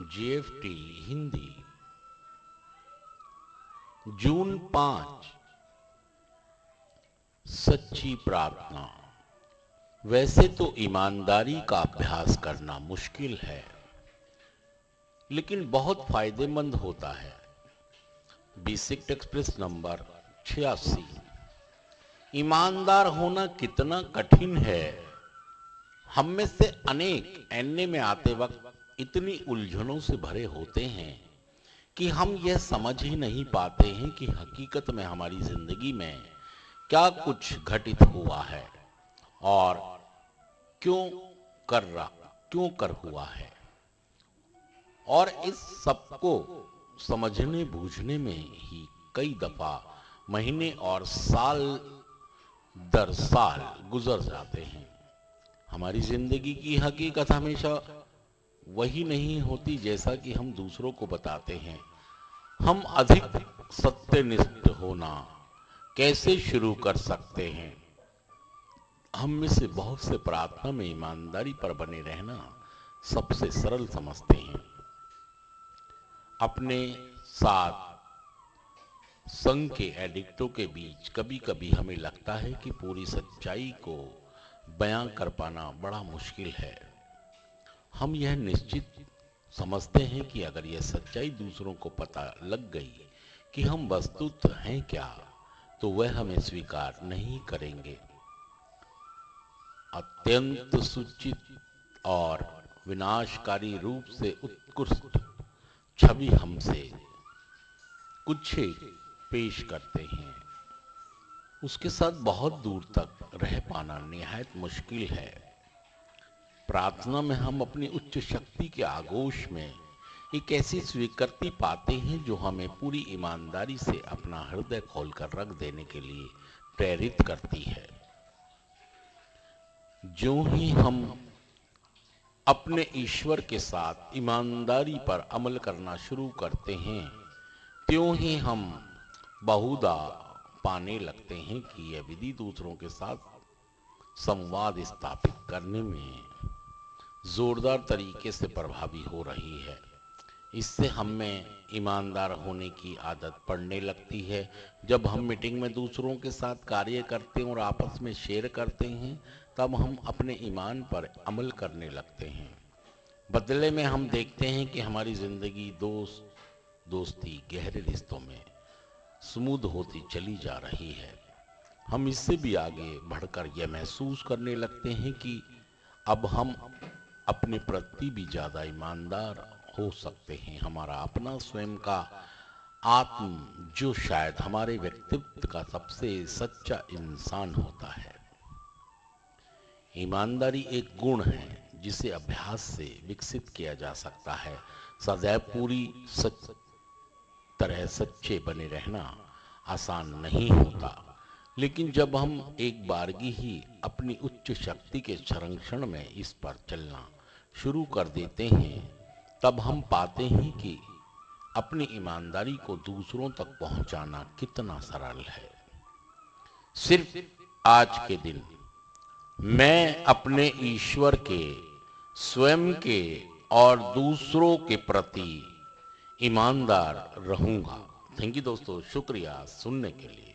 जीएफटी हिंदी जून 5। सच्ची प्रार्थना। वैसे तो ईमानदारी का अभ्यास करना मुश्किल है, लेकिन बहुत फायदेमंद होता है। Basic express number 86। ईमानदार होना कितना कठिन है। हम में से अनेक एनए में आते वक्त इतनी उलझनों से भरे होते हैं कि हम यह समझ ही नहीं पाते हैं कि हकीकत में हमारी जिंदगी में क्या कुछ घटित हुआ है और क्यों कर हुआ है। और इस सब को समझने बूझने में ही कई दफा महीने और साल दर साल गुजर जाते हैं। हमारी जिंदगी की हकीकत हमेशा वही नहीं होती जैसा कि हम दूसरों को बताते हैं। हम अधिक सत्यनिष्ठ होना कैसे शुरू कर सकते हैं? हम में से बहुत से प्रार्थना में ईमानदारी पर बने रहना सबसे सरल समझते हैं। अपने साथ संग के एडिक्टों के बीच कभी कभी हमें लगता है कि पूरी सच्चाई को बयां कर पाना बड़ा मुश्किल है। हम यह निश्चित समझते हैं कि अगर यह सच्चाई दूसरों को पता लग गई कि हम वस्तुतः हैं क्या, तो वह हमें स्वीकार नहीं करेंगे। अत्यंत सूचित और विनाशकारी रूप से उत्कृष्ट छवि हमसे कुछ पेश करते हैं, उसके साथ बहुत दूर तक रह पाना निहायत मुश्किल है। प्रार्थना में हम अपनी उच्च शक्ति के आगोश में एक ऐसी स्वीकृति पाते हैं जो हमें पूरी ईमानदारी से अपना हृदय खोलकर रख देने के लिए प्रेरित करती है। ज्यों ही हम अपने ईश्वर के साथ ईमानदारी पर अमल करना शुरू करते हैं, त्यों ही हम बहुधा पाने लगते हैं कि यह विधि दूसरों के साथ संवाद स्थापित करने में जोरदार तरीके से प्रभावी हो रही है। इससे हम में ईमानदार होने की आदत पड़ने लगती है। जब हम मीटिंग में दूसरों के साथ कार्य करते हैं और आपस में शेयर करते हैं, तब हम अपने ईमान पर अमल करने लगते हैं। बदले में हम देखते हैं कि हमारी जिंदगी दोस्ती गहरे रिश्तों में स्मूथ होती चली जा रही है। हम इससे भी आगे बढ़कर यह महसूस करने लगते हैं कि अब हम अपने प्रति भी ज्यादा ईमानदार हो सकते हैं। हमारा अपना स्वयं का आत्म, जो शायद हमारे व्यक्तित्व का सबसे सच्चा इंसान होता है। ईमानदारी एक गुण है जिसे अभ्यास से विकसित किया जा सकता है। सदैव पूरी तरह सच्चे बने रहना आसान नहीं होता, लेकिन जब हम एक बारगी ही अपनी उच्च शक्ति के संरक्षण में इस पर चलना शुरू कर देते हैं, तब हम पाते हैं कि अपनी ईमानदारी को दूसरों तक पहुंचाना कितना सरल है। सिर्फ आज के दिन मैं अपने ईश्वर के, स्वयं के और दूसरों के प्रति ईमानदार रहूंगा। थैंक यू दोस्तों, शुक्रिया सुनने के लिए।